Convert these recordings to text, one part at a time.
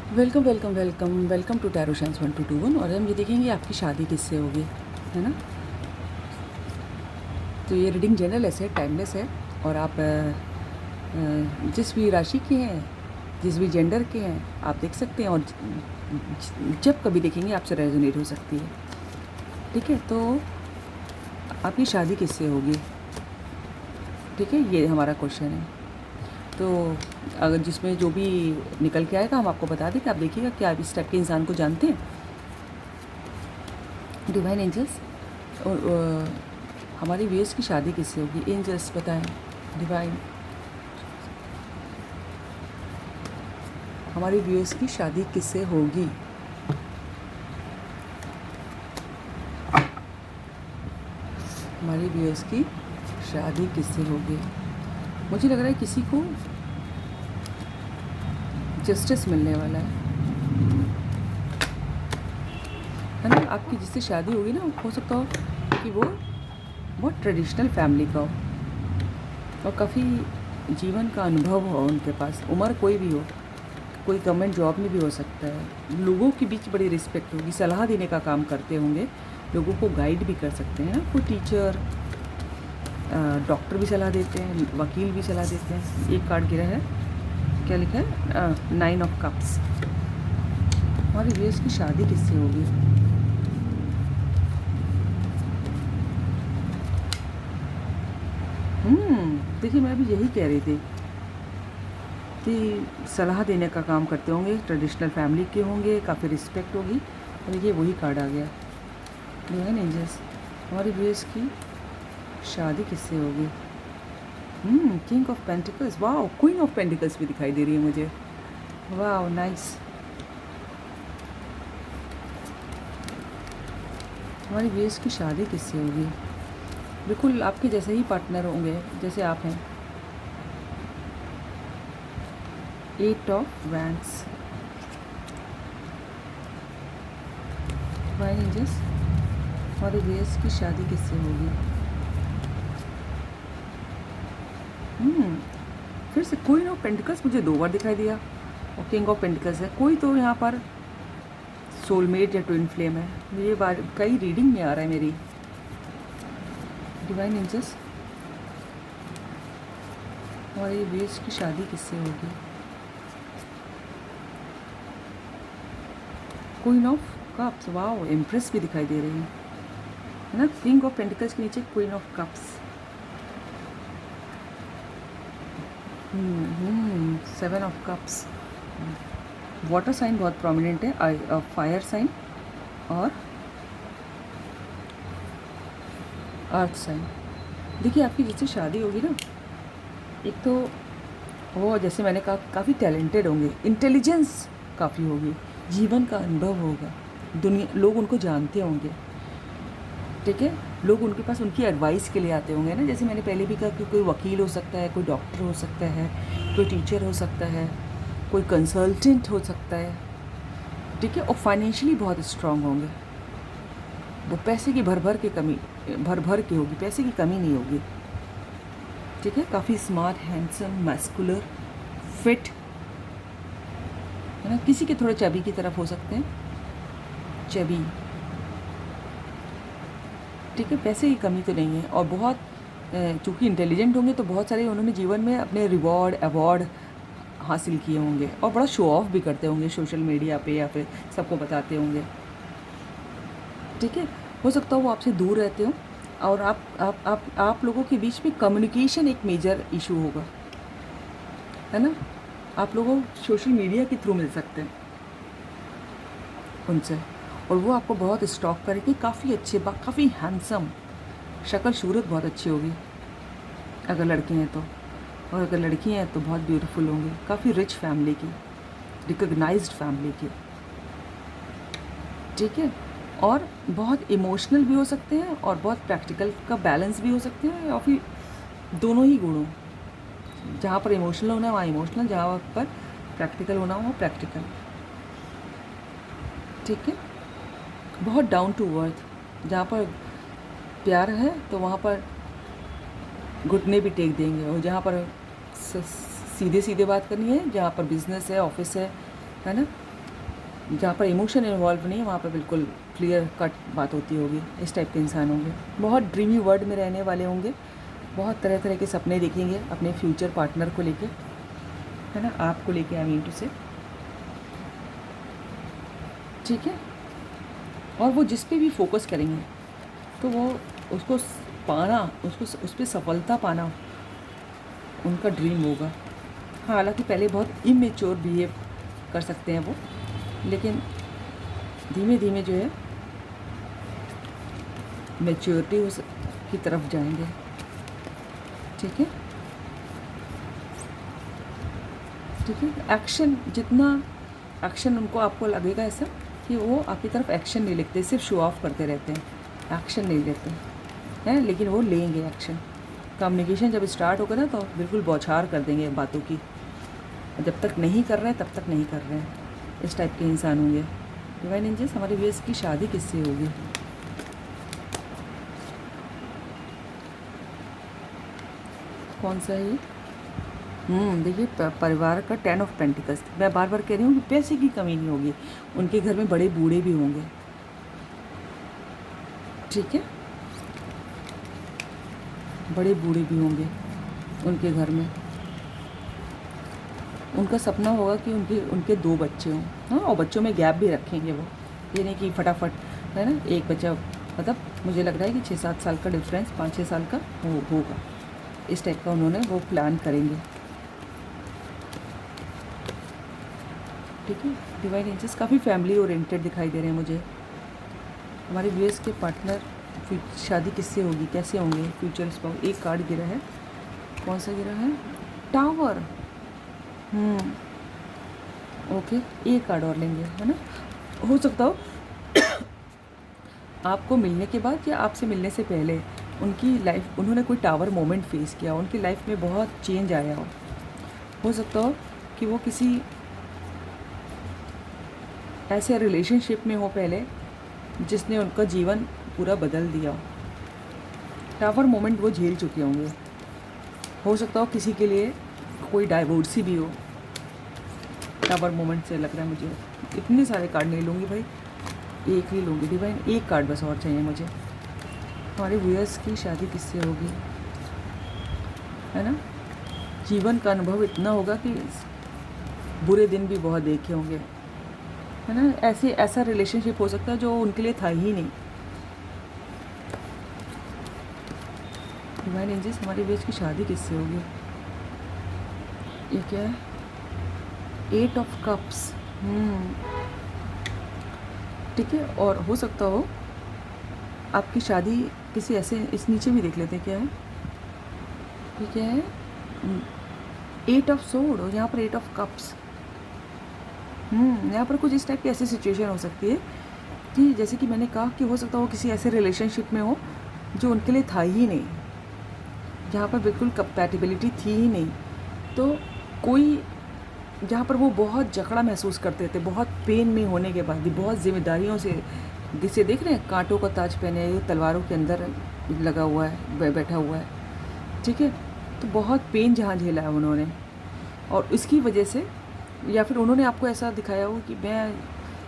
Welcome welcome welcome welcome to tarot shines 1221। और हम ये देखेंगे आपकी शादी किससे होगी, है ना। तो ये रीडिंग जनरलेस है, टाइमलेस है। और आप जिस भी राशि के हैं, जिस भी जेंडर के हैं, आप देख सकते हैं। और जब कभी देखेंगे आपसे रेजोनेट हो सकती है। ठीक है, तो आपकी शादी किससे होगी, ठीक है, ये हमारा क्वेश्चन है। तो अगर जिसमें जो भी निकल के आएगा हम आपको बता दें कि आप देखिएगा कि आप इस टाइप के इंसान को जानते हैं। डिवाइन एंजल्स, और हमारी व्यूअर्स की शादी किससे होगी, एंजल्स बताएं। डिवाइन, हमारी व्यूअर्स की शादी किससे होगी। हमारी व्यूअर्स की शादी किससे होगी। मुझे लग रहा है किसी को जस्टिस मिलने वाला है ना। आपकी जिससे शादी होगी ना, हो सकता हो कि वो बहुत ट्रेडिशनल फैमिली का हो और काफ़ी जीवन का अनुभव हो उनके पास। उम्र कोई भी हो, कोई गवर्नमेंट जॉब में भी हो सकता है। लोगों के बीच बड़ी रिस्पेक्ट होगी, सलाह देने का काम करते होंगे, लोगों को गाइड भी कर सकते हैं। कोई टीचर, डॉक्टर भी सलाह देते हैं, वकील भी सलाह देते हैं। एक कार्ड गिरा है, क्या लिखा है, 9 ऑफ कप्स। हमारी व्यूअर्स की शादी किससे होगी। देखिए, मैं भी यही कह रही थी कि सलाह देने का काम करते होंगे, ट्रेडिशनल फैमिली के होंगे, काफ़ी रिस्पेक्ट होगी। और ये वही कार्ड आ गया, डिवाइन एंजल्स। हमारी व्यूअर्स की शादी किससे होगी। किंग ऑफ पेंटिकल्स, वाह। क्वीन ऑफ पेंटिकल्स भी दिखाई दे रही है मुझे, वाह, नाइस। हमारी व्यूअर्स की शादी किससे होगी। बिल्कुल आपके जैसे ही पार्टनर होंगे जैसे आप हैं। 8 ऑफ वैंड्स, डिवाइन एंजल्स। हमारी व्यूअर्स की शादी किससे होगी। फिर से क्वीन ऑफ पेंटिकल्स मुझे 2 बार दिखाई दिया और किंग ऑफ पेंटिकल्स है। कोई तो यहाँ पर सोलमेट या ट्विन फ्लेम है। ये बार कई रीडिंग में आ रहा है मेरी। डिवाइन एंजल्स, हमारी व्यूअर्स की शादी किससे होगी। Queen of cups, wow, empress भी दिखाई दे रही है ना। किंग ऑफ पेंटिकल्स के नीचे queen of cups. 7 of cups. Water sign बहुत प्रोमिनेंट है, फायर साइन और अर्थ साइन। देखिए, आपकी जिससे शादी होगी ना, एक तो वो जैसे मैंने कहा काफ़ी टैलेंटेड होंगे, इंटेलिजेंस काफ़ी होगी, जीवन का अनुभव होगा, दुनिया लोग उनको जानते होंगे। ठीक है, लोग उनके पास उनकी एडवाइस के लिए आते होंगे ना। जैसे मैंने पहले भी कहा कि कोई वकील हो सकता है, कोई डॉक्टर हो सकता है, कोई टीचर हो सकता है, कोई कंसल्टेंट हो सकता है। ठीक है, और फाइनेंशियली बहुत स्ट्रांग होंगे। वो पैसे की भर भर के होगी, पैसे की कमी नहीं होगी। ठीक है, काफ़ी स्मार्ट, हैंडसम, मैस्कुलर, फिट, है ना। किसी के थोड़े चबी की तरफ हो सकते हैं, चबी। ठीक है, पैसे की कमी तो नहीं है। और बहुत चूँकि इंटेलिजेंट होंगे तो बहुत सारे उन्होंने जीवन में अपने रिवॉर्ड, अवार्ड हासिल किए होंगे और बड़ा शो ऑफ भी करते होंगे सोशल मीडिया पे, या फिर सबको बताते होंगे। ठीक है, हो सकता है वो आपसे दूर रहते हो और आप लोगों के बीच में कम्युनिकेशन एक मेजर इशू होगा, है ना। आप लोगों सोशल मीडिया के थ्रू मिल सकते हैं उनसे, और वो आपको बहुत स्टॉक करेंगे। काफ़ी अच्छे, काफ़ी हैंडसम, शक्ल सूरत बहुत अच्छी होगी अगर लड़के हैं तो, और अगर लड़की हैं तो बहुत ब्यूटीफुल होंगी। काफ़ी रिच फैमिली की, रिकग्नाइज्ड फैमिली की। ठीक है, और बहुत इमोशनल भी हो सकते हैं और बहुत प्रैक्टिकल का बैलेंस भी हो सकते हैं, या फिर दोनों ही गुणों। जहाँ पर इमोशनल होना है वहाँ इमोशनल, जहाँ पर प्रैक्टिकल होना हो प्रैक्टिकल। ठीक है, बहुत डाउन टू अर्थ। जहाँ पर प्यार है तो वहाँ पर घुटने भी टेक देंगे, और जहाँ पर सीधे सीधे बात करनी है, जहाँ पर बिजनेस है, ऑफिस है ना, जहाँ पर इमोशन इन्वॉल्व नहीं है वहाँ पर बिल्कुल क्लियर कट बात होती होगी। इस टाइप के इंसान होंगे, बहुत ड्रीमी वर्ल्ड में रहने वाले होंगे, बहुत तरह तरह के सपने देखेंगे अपने फ्यूचर पार्टनर को लेके, है ना, आपको लेके, आई मीन टू से, ठीक है। और वो जिस पे भी फोकस करेंगे तो वो उसको पाना, उसको उस पर सफलता पाना उनका ड्रीम होगा। हाँ, हालांकि पहले बहुत इमेच्योर बिहेव कर सकते हैं वो, लेकिन धीमे धीमे जो है मैच्योरिटी की तरफ जाएंगे, ठीक है, ठीक है। एक्शन, जितना एक्शन उनको आपको लगेगा ऐसा कि वो आपकी तरफ एक्शन नहीं लेते, सिर्फ शो ऑफ करते रहते हैं, एक्शन नहीं लेते हैं, लेकिन वो लेंगे एक्शन। कम्युनिकेशन जब स्टार्ट होगा ना तो बिल्कुल बौछार कर देंगे बातों की, जब तक नहीं कर रहे हैं तब तक नहीं कर रहे हैं। इस टाइप के इंसान होंगे। डिवाइन एंजल्स, हमारे व्यूअर्स की शादी किससे होगी? कौन सा है ये? देखिए, परिवार का 10 ऑफ पेंटिकल्स। मैं बार बार कह रही हूँ कि पैसे की कमी नहीं होगी, उनके घर में बड़े बूढ़े भी होंगे, ठीक है, बड़े बूढ़े भी होंगे उनके घर में। उनका सपना होगा कि उनके 2 बच्चे हों, हाँ, और बच्चों में गैप भी रखेंगे वो, ये नहीं कि फटाफट, है ना, एक बच्चा, मतलब मुझे लग रहा है कि 6-7 साल का डिफरेंस, 5-6 साल का वो होगा, इस टाइप का उन्होंने वो प्लान करेंगे, ठीक है। डिवाइन एंजल्स काफ़ी फैमिली ओरिएंटेड दिखाई दे रहे हैं मुझे। हमारे व्यूअर्स के पार्टनर शादी किससे होगी, कैसे होंगे, फ्यूचर स्पाउस। एक कार्ड गिरा है, कौन सा गिरा है? टावर। ओके, एक कार्ड और लेंगे, है ना। हो सकता हो आपको मिलने के बाद या आपसे मिलने से पहले उनकी लाइफ, उन्होंने कोई टावर मोमेंट फेस किया, उनकी लाइफ में बहुत चेंज आया हो सकता हो कि वो किसी ऐसे रिलेशनशिप में हो पहले जिसने उनका जीवन पूरा बदल दिया हो। टावर मोमेंट वो झेल चुके होंगे। हो सकता हो किसी के लिए कोई डाइवोर्स ही भी हो। टावर मोमेंट से लग रहा है मुझे। इतने सारे कार्ड नहीं लूँगी भाई, एक ही लूँगी डिवाइन, एक कार्ड बस और चाहिए मुझे। हमारे व्यूअर्स की शादी किससे होगी, है ना। जीवन का अनुभव इतना होगा कि बुरे दिन भी बहुत देखे होंगे, है ना। ऐसा रिलेशनशिप हो सकता है जो उनके लिए था ही नहीं। डिवाइन एंजल्स, हमारे व्यूअर्स की शादी किससे होगी? ये क्या है? 8 ऑफ कप्स। ठीक है, और हो सकता हो आपकी शादी किसी ऐसे, इस नीचे भी देख लेते हैं क्या है, ये क्या है? 8 ऑफ सोर्ड, और यहाँ पर 8 ऑफ कप्स। यहाँ पर कुछ इस टाइप की ऐसी सिचुएशन हो सकती है कि जैसे कि मैंने कहा कि हो सकता हो किसी ऐसे रिलेशनशिप में हो जो उनके लिए था ही नहीं, जहाँ पर बिल्कुल कंपैटिबिलिटी थी ही नहीं। तो कोई, जहाँ पर वो बहुत जकड़ा महसूस करते थे, बहुत पेन में होने के बाद भी, बहुत जिम्मेदारियों से, जिसे देख रहे हैं कांटों का ताज पहने, तलवारों के अंदर लगा हुआ है, बैठा हुआ है, ठीक है। तो बहुत पेन जहाँ झेला है उन्होंने, और इसकी वजह से, या फिर उन्होंने आपको ऐसा दिखाया हो कि मैं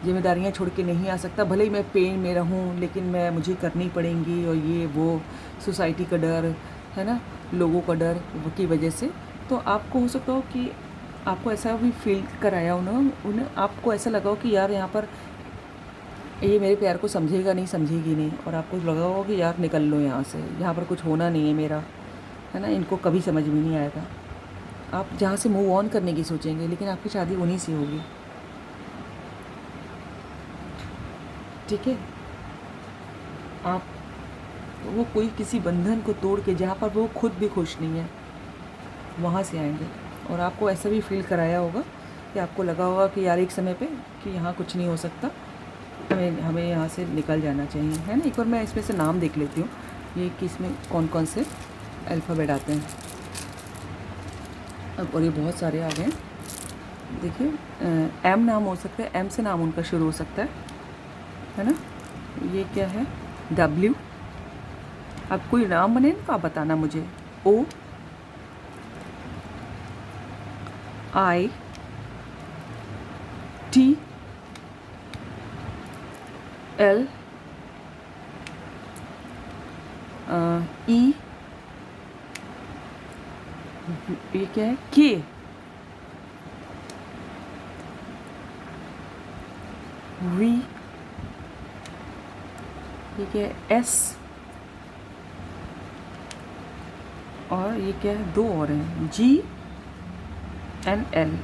जिम्मेदारियाँ छोड़ के नहीं आ सकता, भले ही मैं पेन में रहूँ लेकिन मुझे करनी पड़ेंगी, और ये वो सोसाइटी का डर, है ना, लोगों का डर की वजह से। तो आपको हो सकता हो कि आपको ऐसा भी फील कराया उन्हें, आपको ऐसा लगा हो कि यार यहाँ पर ये मेरे प्यार को समझेगा नहीं, समझेगी नहीं, और आपको लगा हो कि यार निकल लो यहाँ से, यहाँ पर कुछ होना नहीं है मेरा, है ना, इनको कभी समझ में नहीं आएगा। आप जहाँ से मूव ऑन करने की सोचेंगे, लेकिन आपकी शादी उन्हीं से होगी, ठीक है। आप, वो कोई किसी बंधन को तोड़ के, जहाँ पर वो खुद भी खुश नहीं है, वहाँ से आएंगे। और आपको ऐसा भी फील कराया होगा कि आपको लगा होगा कि यार एक समय पे कि यहाँ कुछ नहीं हो सकता, हमें यहाँ से निकल जाना चाहिए, है ना। एक बार मैं इसमें से नाम देख लेती हूँ, ये कि इसमें कौन कौन से अल्फ़ाबेट आते हैं। अब और ये बहुत सारे आ गए हैं, देखिए। एम नाम हो सकता है, एम से नाम उनका शुरू हो सकता है ना। ये क्या है? डब्ल्यू। अब कोई नाम बने ना, आप बताना मुझे। ओ, आई, टी, L, E, ये क्या है, K, V, ये क्या है, S, और ये क्या है, दो और हैं, G एंड L।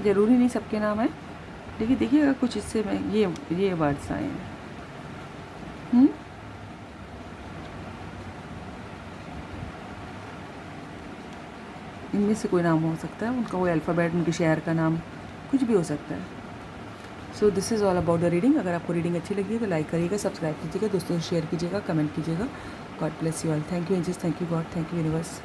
ज़रूरी नहीं सबके नाम है, लेकिन देखिएगा कुछ इससे में ये वर्ड्स आए हैं। इनमें से कोई नाम हो सकता है, उनका कोई अल्फ़ाबेट, उनके शहर का नाम, कुछ भी हो सकता है। So this is all about the reading. अगर आपको रीडिंग अच्छी लगी है तो लाइक करिएगा, सब्सक्राइब कीजिएगा, दोस्तों से शेयर कीजिएगा, कमेंट कीजिएगा। God bless you all. Thank you angels, thank you God, thank you universe.